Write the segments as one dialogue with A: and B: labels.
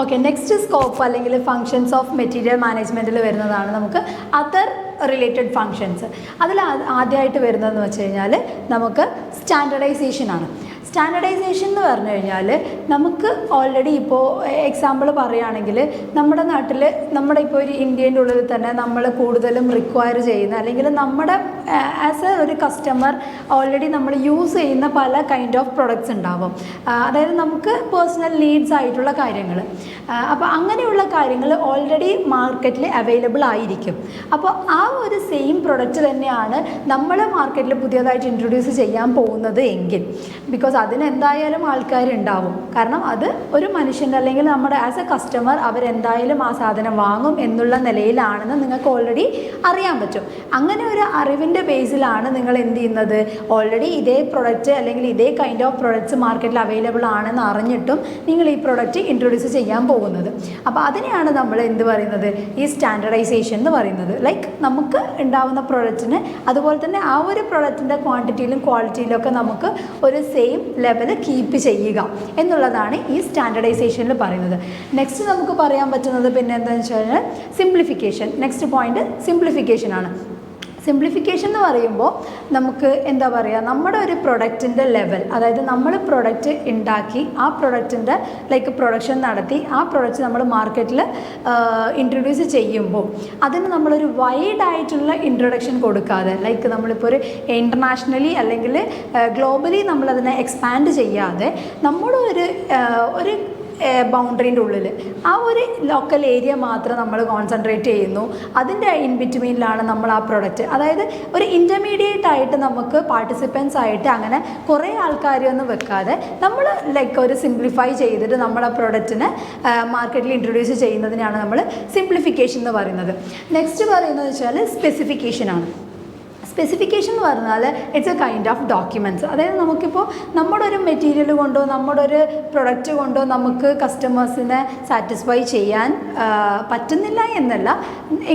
A: Okay, next scope അല്ലെങ്കിൽ functions of material മാനേജ്മെൻറ്റിൽ വരുന്നതാണ് നമുക്ക് അതർ റിലേറ്റഡ് ഫങ്ഷൻസ്. അതിൽ ആദ്യമായിട്ട് വരുന്നതെന്ന് വെച്ച് കഴിഞ്ഞാൽ നമുക്ക് സ്റ്റാൻഡർഡൈസേഷനാണ്. സ്റ്റാൻഡർഡൈസേഷൻ എന്ന് പറഞ്ഞു കഴിഞ്ഞാൽ നമുക്ക് ഓൾറെഡി ഇപ്പോൾ എക്സാമ്പിൾ പറയുകയാണെങ്കിൽ നമ്മുടെ നാട്ടിൽ നമ്മുടെ ഇപ്പോൾ ഒരു ഇന്ത്യൻ്റെ ഉള്ളിൽ തന്നെ നമ്മൾ കൂടുതലും റിക്വയർ ചെയ്യുന്ന അല്ലെങ്കിൽ നമ്മുടെ ആസ് എ ഒരു കസ്റ്റമർ ഓൾറെഡി നമ്മൾ യൂസ് ചെയ്യുന്ന പല കൈൻഡ് ഓഫ് പ്രൊഡക്ട്സ് ഉണ്ടാവും. അതായത് നമുക്ക് പേഴ്സണൽ നീഡ്സ് ആയിട്ടുള്ള കാര്യങ്ങൾ. അപ്പോൾ അങ്ങനെയുള്ള കാര്യങ്ങൾ ഓൾറെഡി മാർക്കറ്റിൽ അവൈലബിൾ ആയിരിക്കും. അപ്പോൾ ആ ഒരു സെയിം പ്രൊഡക്റ്റ് തന്നെയാണ് നമ്മൾ മാർക്കറ്റിൽ പുതിയതായിട്ട് ഇൻട്രൊഡ്യൂസ് ചെയ്യാൻ പോകുന്നത് എങ്കിൽ ബിക്കോസ് അതിനെന്തായാലും ആൾക്കാരുണ്ടാവും. കാരണം അത് ഒരു മനുഷ്യൻ്റെ അല്ലെങ്കിൽ നമ്മുടെ ആസ് എ കസ്റ്റമർ അവരെന്തായാലും ആ സാധനം വാങ്ങും എന്നുള്ള നിലയിലാണെന്ന് നിങ്ങൾക്ക് ഓൾറെഡി അറിയാൻ പറ്റും. അങ്ങനെ ഒരു അറിവിൻ്റെ ബേസിലാണ് നിങ്ങൾ എന്ത് ചെയ്യുന്നത്, ഓൾറെഡി ഇതേ പ്രൊഡക്റ്റ് അല്ലെങ്കിൽ ഇതേ കൈൻഡ് ഓഫ് പ്രൊഡക്ട്സ് മാർക്കറ്റിൽ അവൈലബിൾ ആണെന്ന് അറിഞ്ഞിട്ടും നിങ്ങൾ ഈ പ്രൊഡക്റ്റ് ഇൻട്രൊഡ്യൂസ് ചെയ്യാൻ പോകുന്നത്. അപ്പോൾ അതിനെയാണ് നമ്മൾ എന്ത് പറയുന്നത്, ഈ സ്റ്റാൻഡർഡൈസേഷൻ എന്ന് പറയുന്നത്. ലൈക്ക് നമുക്ക് ഉണ്ടാവുന്ന പ്രൊഡക്റ്റിന് അതുപോലെ തന്നെ ആ ഒരു പ്രൊഡക്റ്റിൻ്റെ ക്വാണ്ടിറ്റിയിലും ക്വാളിറ്റിയിലും ഒക്കെ നമുക്ക് ഒരു സെയിം ലെവൽ കീപ്പ് ചെയ്യുക എന്നുള്ളതാണ് ഈ സ്റ്റാൻഡർഡൈസേഷനിൽ പറയുന്നത്. നെക്സ്റ്റ് നമുക്ക് പറയാൻ പറ്റുന്നത് പിന്നെ എന്താണെന്ന് വെച്ച് കഴിഞ്ഞാൽ സിംപ്ലിഫിക്കേഷൻ. നെക്സ്റ്റ് പോയിന്റ് സിംപ്ലിഫിക്കേഷനാണ്. സിംപ്ലിഫിക്കേഷൻ എന്ന് പറയുമ്പോൾ നമുക്ക് എന്താ പറയുക, നമ്മുടെ ഒരു പ്രൊഡക്റ്റിൻ്റെ ലെവൽ, അതായത് നമ്മൾ പ്രൊഡക്റ്റ് ഉണ്ടാക്കി ആ പ്രൊഡക്റ്റിൻ്റെ ലൈക്ക് പ്രൊഡക്ഷൻ നടത്തി ആ പ്രൊഡക്റ്റ് നമ്മൾ മാർക്കറ്റിൽ ഇൻട്രൊഡ്യൂസ് ചെയ്യുമ്പോൾ അതിന് നമ്മളൊരു വൈഡായിട്ടുള്ള ഇൻട്രൊഡക്ഷൻ കൊടുക്കാതെ, ലൈക്ക് നമ്മളിപ്പോൾ ഒരു ഇൻ്റർനാഷണലി അല്ലെങ്കിൽ ഗ്ലോബലി നമ്മളതിനെ എക്സ്പാൻഡ് ചെയ്യാതെ നമ്മുടെ ഒരു ബൗണ്ടറിൻ്റെ ഉള്ളിൽ ആ ഒരു ലോക്കൽ ഏരിയ മാത്രം നമ്മൾ കോൺസെൻട്രേറ്റ് ചെയ്യുന്നു. അതിൻ്റെ ഇൻ ബിറ്റ്വീനിലാണ് നമ്മൾ ആ പ്രൊഡക്റ്റ്, അതായത് ഒരു ഇൻ്റർമീഡിയറ്റ് ആയിട്ട് നമുക്ക് പാർട്ടിസിപ്പൻസ് ആയിട്ട് അങ്ങനെ കുറേ ആൾക്കാരെയൊന്നും വെക്കാതെ നമ്മൾ ലൈക്ക് ഒരു സിംപ്ലിഫൈ ചെയ്തിട്ട് നമ്മൾ ആ പ്രൊഡക്റ്റിനെ മാർക്കറ്റിൽ ഇൻട്രൊഡ്യൂസ് ചെയ്യുന്നതിനാണ് നമ്മൾ സിംപ്ലിഫിക്കേഷൻ എന്ന് പറയുന്നത്. നെക്സ്റ്റ് പറയുന്നത് വെച്ചാൽ സ്പെസിഫിക്കേഷനാണ്. സ്പെസിഫിക്കേഷൻ എന്ന് പറഞ്ഞാൽ it's A kind of documents. അതായത് നമുക്കിപ്പോൾ നമ്മുടെ ഒരു മെറ്റീരിയൽ കൊണ്ടോ നമ്മുടെ ഒരു പ്രൊഡക്റ്റ് കൊണ്ടോ നമുക്ക് കസ്റ്റമേഴ്സിനെ സാറ്റിസ്ഫൈ ചെയ്യാൻ പറ്റുന്നില്ല എന്നല്ല,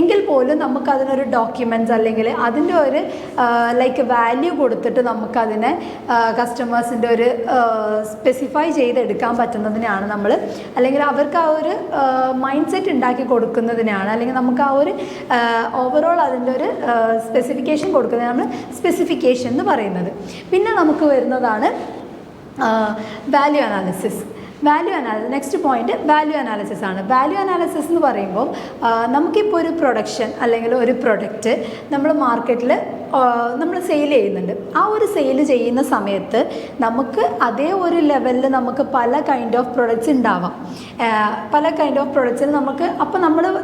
A: എങ്കിൽ പോലും നമുക്കതിനൊരു ഡോക്യുമെൻറ്റ്സ് അല്ലെങ്കിൽ അതിൻ്റെ ഒരു ലൈക്ക് വാല്യൂ കൊടുത്തിട്ട് നമുക്കതിനെ കസ്റ്റമേഴ്സിൻ്റെ ഒരു സ്പെസിഫൈ ചെയ്തെടുക്കാൻ പറ്റുന്നതിനാണ് നമ്മൾ, അല്ലെങ്കിൽ അവർക്ക് ആ ഒരു മൈൻഡ് സെറ്റ് ഉണ്ടാക്കി കൊടുക്കുന്നതിനാണ്, അല്ലെങ്കിൽ നമുക്ക് ആ ഒരു ഓവറോൾ അതിൻ്റെ ഒരു സ്പെസിഫിക്കേഷൻ കൊടുക്കുന്നത് നമ്മൾ സ്പെസിഫിക്കേഷൻ എന്ന് പറയുന്നത്. പിന്നെ നമുക്ക് വരുന്നതാണ് value analysis. Next point value analysis ആണ്. വാല്യൂ അനാലിസിസ് എന്ന് പറയുമ്പോൾ നമുക്കിപ്പോൾ ഒരു പ്രൊഡക്ഷൻ അല്ലെങ്കിൽ ഒരു പ്രൊഡക്റ്റ് നമ്മൾ മാർക്കറ്റിൽ നമ്മൾ സെയിൽ ചെയ്യുന്നുണ്ട്. ആ ഒരു സെയിൽ ചെയ്യുന്ന സമയത്ത് നമുക്ക് അതേ ഒരു ലെവലിൽ നമുക്ക് പല കൈൻഡ് ഓഫ് പ്രൊഡക്ട്സ് ഉണ്ടാവാം. പല കൈൻഡ് ഓഫ് പ്രൊഡക്ട്സിന് അപ്പോൾ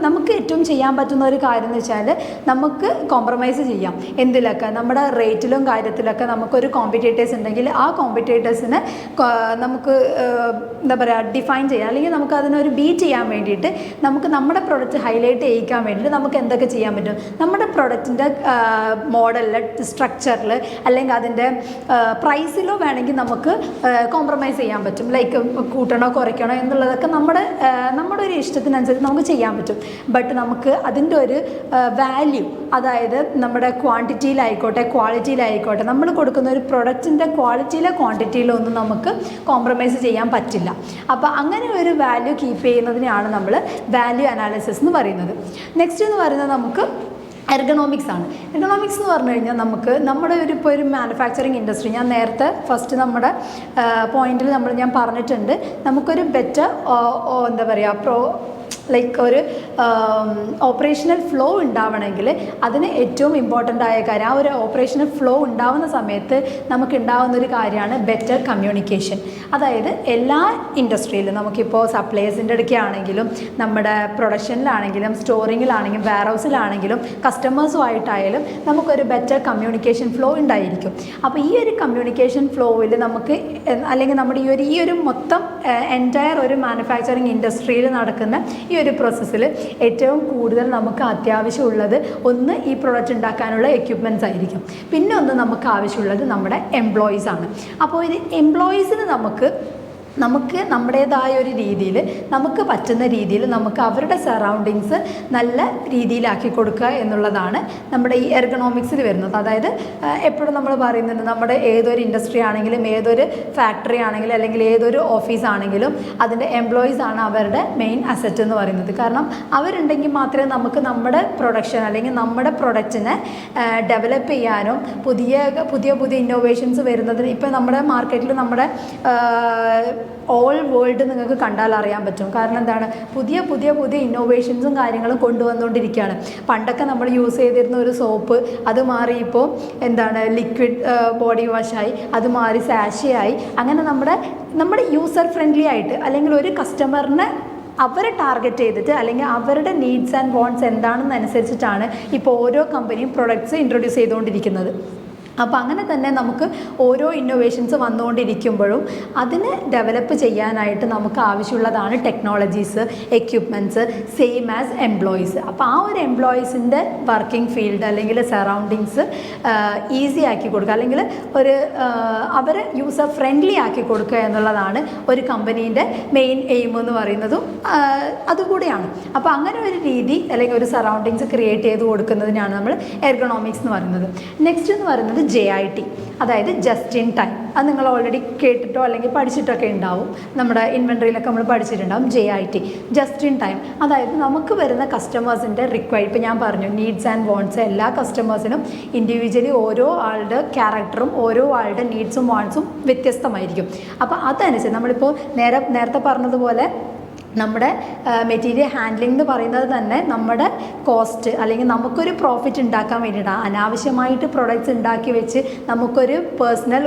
A: നമുക്ക് ഏറ്റവും ചെയ്യാൻ പറ്റുന്ന ഒരു കാര്യം എന്ന് വെച്ചാൽ നമുക്ക് കോംപ്രമൈസ് ചെയ്യാം. എന്തിലൊക്കെ, നമ്മുടെ റേറ്റിലും കാര്യത്തിലൊക്കെ നമുക്കൊരു കോമ്പറ്റേറ്റേഴ്സ് ഉണ്ടെങ്കിൽ ആ കോമ്പറ്റേറ്റേഴ്സിനെ നമുക്ക് എന്താ പറയുക ഡിഫൈൻ ചെയ്യാം, അല്ലെങ്കിൽ നമുക്ക് അതിനൊരു ബീറ്റ് ചെയ്യാൻ വേണ്ടിയിട്ട് നമുക്ക് നമ്മുടെ പ്രൊഡക്റ്റ് ഹൈലൈറ്റ് ചെയ്യിക്കാൻ വേണ്ടിയിട്ട് നമുക്ക് എന്തൊക്കെ ചെയ്യാൻ പറ്റും, നമ്മുടെ പ്രൊഡക്റ്റിൻ്റെ മോഡലിൽ സ്ട്രക്ചറിൽ അല്ലെങ്കിൽ അതിൻ്റെ പ്രൈസിലോ വേണമെങ്കിൽ നമുക്ക് കോംപ്രമൈസ് ചെയ്യാൻ പറ്റും. ലൈക്ക് കൂട്ടണോ കുറയ്ക്കണോ എന്നുള്ളതൊക്കെ നമ്മുടെ ഒരു ഇഷ്ടത്തിനനുസരിച്ച് നമുക്ക് ചെയ്യാൻ പറ്റും. ബട്ട് നമുക്ക് അതിൻ്റെ ഒരു വാല്യൂ, അതായത് നമ്മുടെ ക്വാണ്ടിറ്റിയിലായിക്കോട്ടെ ക്വാളിറ്റിയിലായിക്കോട്ടെ, നമ്മൾ കൊടുക്കുന്ന ഒരു പ്രൊഡക്റ്റിൻ്റെ ക്വാളിറ്റിയിലോ ക്വാണ്ടിറ്റിയിലോ ഒന്നും നമുക്ക് കോംപ്രമൈസ് ചെയ്യാൻ പറ്റില്ല. അപ്പോൾ അങ്ങനെ ഒരു വാല്യൂ കീപ്പ് ചെയ്യുന്നതിനാണ് നമ്മൾ വാല്യൂ അനാലിസിസ് എന്ന് പറയുന്നത്. നെക്സ്റ്റ് എന്ന് പറയുന്നത് നമുക്ക് എർഗണോമിക്സ് ആണ്. എർഗണോമിക്സ് എന്ന് പറഞ്ഞു കഴിഞ്ഞാൽ നമ്മുടെ ഇപ്പോൾ ഒരു മാനുഫാക്ചറിങ് ഇൻഡസ്ട്രി, ഞാൻ നേരത്തെ ഫസ്റ്റ് നമ്മുടെ പോയിന്റിൽ ഞാൻ പറഞ്ഞിട്ടുണ്ട്, നമുക്കൊരു ബെറ്റർ എന്താ പറയുക ലൈക്ക് ഒരു ഓപ്പറേഷണൽ ഫ്ലോ ഉണ്ടാവണമെങ്കിൽ അതിന് ഏറ്റവും ഇമ്പോർട്ടൻ്റ് ആയ കാര്യം, ആ ഒരു ഓപ്പറേഷണൽ ഫ്ലോ ഉണ്ടാവുന്ന സമയത്ത് നമുക്കുണ്ടാവുന്നൊരു കാര്യമാണ് ബെറ്റർ കമ്മ്യൂണിക്കേഷൻ. അതായത് എല്ലാ ഇൻഡസ്ട്രിയിലും നമുക്കിപ്പോൾ സപ്ലയേഴ്സിൻ്റെ ഇടയ്ക്കാണെങ്കിലും നമ്മുടെ പ്രൊഡക്ഷനിലാണെങ്കിലും സ്റ്റോറിങ്ങിലാണെങ്കിലും വെയർഹൗസിലാണെങ്കിലും കസ്റ്റമേഴ്സുമായിട്ടായാലും നമുക്കൊരു ബെറ്റർ കമ്മ്യൂണിക്കേഷൻ ഫ്ലോ ഉണ്ടായിരിക്കും. അപ്പോൾ ഈ ഒരു കമ്മ്യൂണിക്കേഷൻ ഫ്ലോയിൽ നമുക്ക് അല്ലെങ്കിൽ നമ്മുടെ ഈ ഒരു മൊത്തം എൻറ്റയർ ഒരു മാനുഫാക്ചറിങ് ഇൻഡസ്ട്രിയിൽ നടക്കുന്ന ഈ ഒരു പ്രോസസ്സിൽ ഏറ്റവും കൂടുതൽ നമുക്ക് ആവശ്യമുള്ളത് ഒന്ന് ഈ പ്രൊഡക്റ്റ് ഉണ്ടാക്കാനുള്ള എക്യുപ്മെൻറ്റ്സ് ആയിരിക്കും. പിന്നെ ഒന്ന് നമുക്ക് ആവശ്യമുള്ളത് നമ്മുടെ എംപ്ലോയീസ് ആണ്. അപ്പോൾ ഇത് എംപ്ലോയീസിന് നമുക്ക് നമുക്ക് നമ്മുടേതായ ഒരു രീതിയിൽ നമുക്ക് പറ്റുന്ന രീതിയിൽ നമുക്ക് അവരുടെ സറൗണ്ടിങ്സ് നല്ല രീതിയിലാക്കി കൊടുക്കുക എന്നുള്ളതാണ് നമ്മുടെ ഈ എർഗണോമിക്സിൽ വരുന്നത്. അതായത് എപ്പോഴും നമ്മൾ പറയുന്നുണ്ട് നമ്മുടെ ഏതൊരു ഇൻഡസ്ട്രി ആണെങ്കിലും ഏതൊരു ഫാക്ടറി ആണെങ്കിലും അല്ലെങ്കിൽ ഏതൊരു ഓഫീസ് ആണെങ്കിലും അതിൻ്റെ എംപ്ലോയീസ് ആണ് അവരുടെ മെയിൻ അസറ്റ് എന്ന് പറയുന്നത്. കാരണം അവരുണ്ടെങ്കിൽ മാത്രമേ നമുക്ക് നമ്മുടെ പ്രൊഡക്ഷൻ അല്ലെങ്കിൽ നമ്മുടെ പ്രൊഡക്റ്റിനെ ഡെവലപ്പ് ചെയ്യാനും പുതിയ ഇന്നോവേഷൻസ് വരുന്നതിന് ഇപ്പം നമ്മുടെ മാർക്കറ്റിൽ നമ്മുടെ ഓൾ വേൾഡ് നിങ്ങൾക്ക് കണ്ടാൽ അറിയാൻ പറ്റും. കാരണം എന്താണ്, പുതിയ ഇന്നോവേഷൻസും കാര്യങ്ങളും കൊണ്ടുവന്നുകൊണ്ടിരിക്കുകയാണ്. പണ്ടൊക്കെ നമ്മൾ യൂസ് ചെയ്തിരുന്ന ഒരു സോപ്പ് അത് മാറി ഇപ്പോൾ എന്താണ് ലിക്വിഡ് ബോഡി വാഷായി, അത് മാറി സാഷയായി. അങ്ങനെ നമ്മുടെ യൂസർ ഫ്രണ്ട്ലി ആയിട്ട് അല്ലെങ്കിൽ ഒരു കസ്റ്റമറിനെ അവരെ ടാർഗറ്റ് ചെയ്തിട്ട് അല്ലെങ്കിൽ അവരുടെ നീഡ്സ് ആൻഡ് വോൺസ് എന്താണെന്നനുസരിച്ചിട്ടാണ് ഇപ്പോൾ ഓരോ കമ്പനിയും പ്രൊഡക്ട്സ് ഇൻട്രൊഡ്യൂസ് ചെയ്തുകൊണ്ടിരിക്കുന്നത്. അപ്പോൾ അങ്ങനെ തന്നെ നമുക്ക് ഓരോ ഇന്നോവേഷൻസ് വന്നുകൊണ്ടിരിക്കുമ്പോഴും അതിനെ ഡെവലപ്പ് ചെയ്യാനായിട്ട് നമുക്ക് ആവശ്യമുള്ളതാണ് technologies, equipments, same as employees. അപ്പോൾ ആ ഒരു എംപ്ലോയീസിൻ്റെ വർക്കിംഗ് ഫീൽഡ് അല്ലെങ്കിൽ സറൗണ്ടിങ്സ് ഈസി ആക്കി കൊടുക്കുക അല്ലെങ്കിൽ അവരെ യൂസർ ഫ്രണ്ട്ലി ആക്കി കൊടുക്കുക എന്നുള്ളതാണ് ഒരു കമ്പനീൻ്റെ മെയിൻ എയിം എന്ന് പറയുന്നതും അതുകൂടിയാണ്. അപ്പോൾ അങ്ങനെ ഒരു രീതി അല്ലെങ്കിൽ ഒരു സറൗണ്ടിങ്സ് ക്രിയേറ്റ് ചെയ്ത് കൊടുക്കുന്നതിനാണ് നമ്മൾ എർഗണോമിക്സ് എന്ന് പറയുന്നത്. നെക്സ്റ്റ് എന്ന് പറയുന്നത് JIT, അതായത് ജസ്റ്റ് ഇൻ ടൈം. അത് നിങ്ങൾ ഓൾറെഡി കേട്ടിട്ടോ അല്ലെങ്കിൽ പഠിച്ചിട്ടൊക്കെ ഉണ്ടാവും, നമ്മുടെ ഇൻവെൻട്രിയിലൊക്കെ നമ്മൾ പഠിച്ചിട്ടുണ്ടാവും. JIT, just in time. അതായത് നമുക്ക് വരുന്ന കസ്റ്റമേഴ്സിൻ്റെ ഇപ്പം ഞാൻ പറഞ്ഞു നീഡ്സ് ആൻഡ് വോൺസ് എല്ലാ കസ്റ്റമേഴ്സിനും ഇൻഡിവിജ്വലി ഓരോ ആളുടെ ക്യാരക്ടറും ഓരോ ആളുടെ നീഡ്സും വോൺസും വ്യത്യസ്തമായിരിക്കും. അപ്പോൾ അതനുസരിച്ച് നമ്മളിപ്പോൾ നേരത്തെ പറഞ്ഞതുപോലെ നമ്മുടെ മെറ്റീരിയൽ ഹാൻഡ്ലിംഗ് എന്ന് പറയുന്നത് തന്നെ നമ്മുടെ കോസ്റ്റ് അല്ലെങ്കിൽ നമുക്കൊരു പ്രോഫിറ്റ് ഉണ്ടാക്കാൻ വേണ്ടിയിട്ടാണ്. അനാവശ്യമായിട്ട് പ്രൊഡക്ട്സ് ഉണ്ടാക്കി വെച്ച് നമുക്കൊരു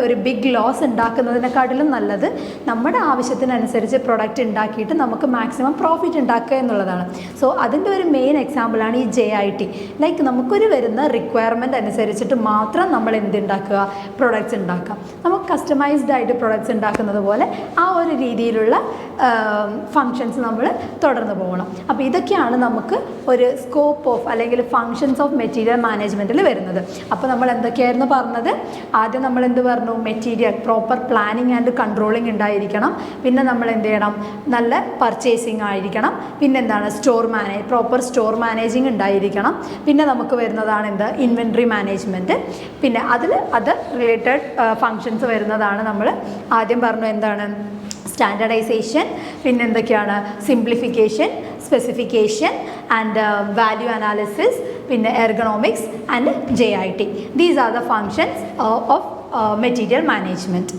A: ഒരു ബിഗ് ലോസ് ഉണ്ടാക്കുന്നതിനെക്കാട്ടിലും നല്ലത് നമ്മുടെ ആവശ്യത്തിനനുസരിച്ച് പ്രൊഡക്റ്റ് ഉണ്ടാക്കിയിട്ട് നമുക്ക് മാക്സിമം പ്രോഫിറ്റ് ഉണ്ടാക്കുക എന്നുള്ളതാണ്. സോ അതിൻ്റെ ഒരു മെയിൻ എക്സാമ്പിളാണ് ഈ JIT. ലൈക്ക് നമുക്കൊരു വരുന്ന റിക്വയർമെൻറ്റ് അനുസരിച്ചിട്ട് മാത്രം നമ്മൾ എന്തുണ്ടാക്കുക, പ്രൊഡക്ട്സ് ഉണ്ടാക്കുക. നമുക്ക് കസ്റ്റമൈസ്ഡ് ആയിട്ട് പ്രൊഡക്ട്സ് ഉണ്ടാക്കുന്നത് പോലെ ആ ഒരു രീതിയിലുള്ള ഫങ്ഷൻസ് നമ്മൾ തുടർന്ന് പോകണം. അപ്പോൾ ഇതൊക്കെയാണ് നമുക്ക് ഒരു സ്കോപ്പ് ഓഫ് അല്ലെങ്കിൽ ഫങ്ഷൻസ് ഓഫ് മെറ്റീരിയൽ മാനേജ്മെൻറ്റിൽ വരുന്നത്. അപ്പോൾ നമ്മൾ എന്തൊക്കെയായിരുന്നു പറഞ്ഞത്? ആദ്യം നമ്മൾ എന്ത് പറഞ്ഞു? Material proper planning and controlling ഉണ്ടായിരിക്കണം. പിന്നെ നമ്മൾ എന്ത് ചെയ്യണം? നല്ല പർച്ചേസിങ് ആയിരിക്കണം. പിന്നെന്താണ്? പ്രോപ്പർ സ്റ്റോർ മാനേജിങ് ഉണ്ടായിരിക്കണം. പിന്നെ നമുക്ക് വരുന്നതാണ് എന്ത്? Inventory management. പിന്നെ അതിൽ അത് റിലേറ്റഡ് ഫങ്ഷൻസ് വരുന്നതാണ് നമ്മൾ ആദ്യം പറഞ്ഞു. എന്താണ്? സ്റ്റാൻഡർഡൈസേഷൻ, പിന്നെ എന്തൊക്കെയാണ്? Simplification, specification and value analysis, പിന്നെ ergonomics and JIT. These are the functions of material management.